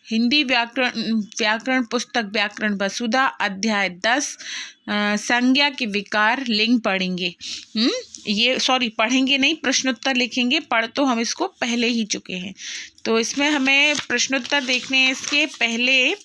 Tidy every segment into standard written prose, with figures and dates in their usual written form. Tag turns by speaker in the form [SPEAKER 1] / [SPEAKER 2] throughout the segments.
[SPEAKER 1] हिंदी व्याकरण पुस्तक व्याकरण वसुधा अध्याय 10 संज्ञा के विकार लिंग पढ़ेंगे। ये पढ़ेंगे नहीं, प्रश्नोत्तर लिखेंगे। पढ़ तो हम इसको पहले ही चुके हैं, तो इसमें हमें प्रश्नोत्तर देखने हैं। इसके पहले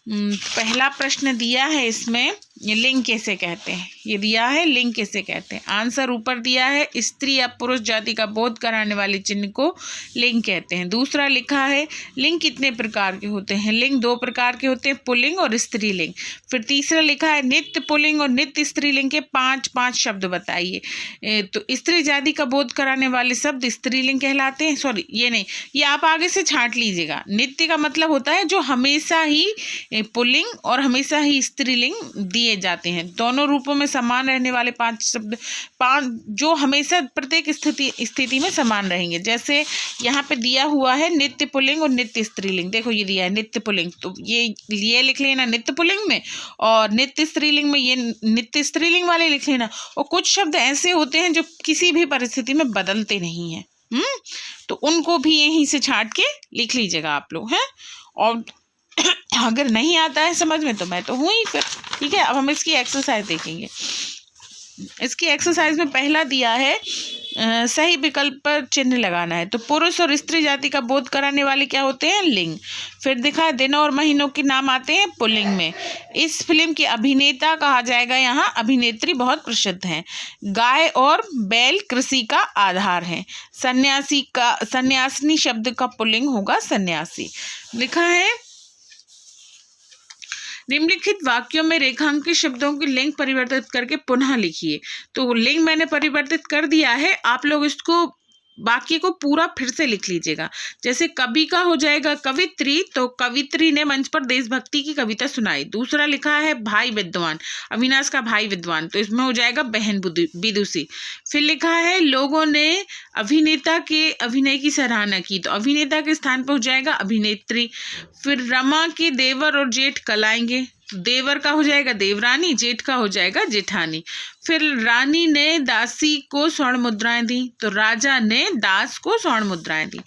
[SPEAKER 1] पहला प्रश्न दिया है इसमें, ये लिंग कैसे कहते हैं, ये दिया है लिंग कैसे कहते हैं। आंसर ऊपर दिया है, स्त्री या पुरुष जाति का बोध कराने वाले चिन्ह को लिंग कहते हैं। दूसरा लिखा है लिंग कितने प्रकार के होते हैं, लिंग 2 प्रकार के होते हैं, पुल्लिंग और स्त्रीलिंग। फिर तीसरा लिखा है नित्य पुल्लिंग और नित्य स्त्रीलिंग के 5 शब्द बताइए। तो स्त्री जाति का बोध कराने वाले शब्द स्त्रीलिंग कहलाते हैं। ये नहीं, ये आप आगे से छांट लीजिएगा। नित्य का मतलब होता है जो हमेशा ही पुल्लिंग और हमेशा ही स्त्रीलिंग दिए जाते हैं। दोनों रूपों में समान रहने वाले 5 शब्द, 5 जो हमेशा प्रत्येक स्थिति में समान रहेंगे। जैसे यहाँ पे दिया हुआ है नित्य पुल्लिंग और नित्य स्त्रीलिंग। देखो ये दिया है नित्य पुल्लिंग, तो ये लिख लेना नित्य पुल्लिंग में, और नित्य स्त्रीलिंग में ये नित्य स्त्रीलिंग वाले लिख लेना। और कुछ शब्द ऐसे होते हैं जो किसी भी परिस्थिति में बदलते नहीं हैं, तो उनको भी यहीं से छांट के लिख लीजिएगा आप लोग, हैं। और अगर नहीं आता है समझ में तो मैं तो हूँ ही फिर, ठीक है। अब हम इसकी एक्सरसाइज देखेंगे। इसकी एक्सरसाइज में पहला दिया है सही विकल्प पर चिन्ह लगाना है। तो पुरुष और स्त्री जाति का बोध कराने वाले क्या होते हैं, लिंग। फिर दिखा है दिनों और महीनों के नाम आते हैं पुल्लिंग में। इस फिल्म के अभिनेता कहा जाएगा, यहाँ अभिनेत्री बहुत प्रसिद्ध हैं। गाय और बैल कृषि का आधार है। सन्यासिनी शब्द का पुल्लिंग होगा सन्यासी। लिखा है निम्नलिखित वाक्यों में रेखांकित शब्दों की लिंग परिवर्तित करके पुनः लिखिए। तो लिंग मैंने परिवर्तित कर दिया है, आप लोग इसको वाक्य को पूरा फिर से लिख लीजिएगा। जैसे कवि का हो जाएगा कवित्री, तो कवित्री ने मंच पर देशभक्ति की कविता सुनाई। दूसरा लिखा है भाई विद्वान, अविनाश का भाई विद्वान, तो इसमें हो जाएगा बहन विदुषी। फिर लिखा है लोगों ने अभिनेता के अभिनय की सराहना की, तो अभिनेता के स्थान पर हो जाएगा अभिनेत्री। फिर रमा के देवर और जेठ कलाएंगे, देवर का हो जाएगा देवरानी, जेठ का हो जाएगा जेठानी। फिर रानी ने दासी को स्वर्ण मुद्राएं दी, तो राजा ने दास को स्वर्ण मुद्राएं दी।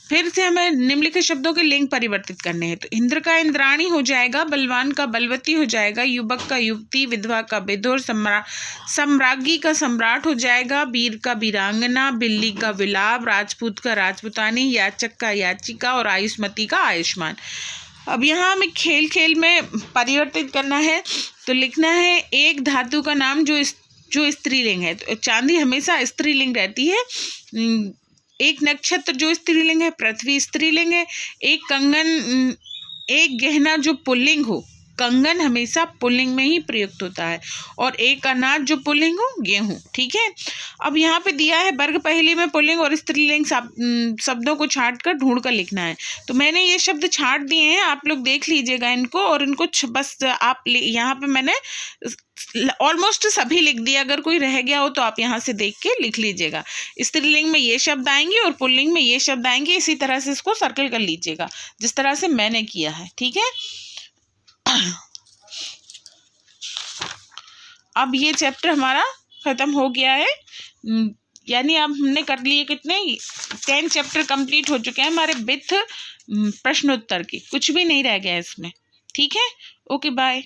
[SPEAKER 1] फिर से हमें निम्नलिखित शब्दों के लिंग परिवर्तित करने हैं। तो इंद्र का इंद्राणी हो जाएगा, बलवान का बलवती हो जाएगा, युवक का युवती, विधवा का विधुर, सम्राज्ञी का सम्राट हो जाएगा, वीर का वीरांगना, बिल्ली का विलाप, राजपूत का राजपूतानी, याचक का याचिका और आयुष्मती का आयुष्मान। अब यहाँ हमें खेल में परिवर्तित करना है। तो लिखना है एक धातु का नाम जो स्त्रीलिंग है। तो चांदी हमेशा स्त्रीलिंग रहती है। एक नक्षत्र जो स्त्रीलिंग है, पृथ्वी स्त्रीलिंग है। एक कंगन, एक गहना जो पुल्लिंग हो, कंगन हमेशा पुल्लिंग में ही प्रयुक्त होता है। और एक अनाज जो पुल्लिंग हो, गेहूं, ठीक है। अब यहाँ पे दिया है वर्ग पहेली में पुल्लिंग और स्त्रीलिंग शब्दों को छांट कर ढूंढ कर लिखना है। तो मैंने ये शब्द छांट दिए हैं, आप लोग देख लीजिएगा इनको, और इनको बस आप यहाँ पे मैंने ऑलमोस्ट सभी लिख दिया। अगर कोई रह गया हो तो आप यहाँ से देख के लिख लीजिएगा। स्त्रीलिंग में ये शब्द आएंगे और पुल्लिंग में ये शब्द आएंगे। इसी तरह से इसको सर्कल कर लीजिएगा जिस तरह से मैंने किया है, ठीक है। अब ये चैप्टर हमारा खत्म हो गया है, यानी अब हमने कर लिए कितने 10 चैप्टर कंप्लीट हो चुके हैं हमारे विथ प्रश्नोत्तर के, कुछ भी नहीं रह गया इसमें, ठीक है। Okay bye.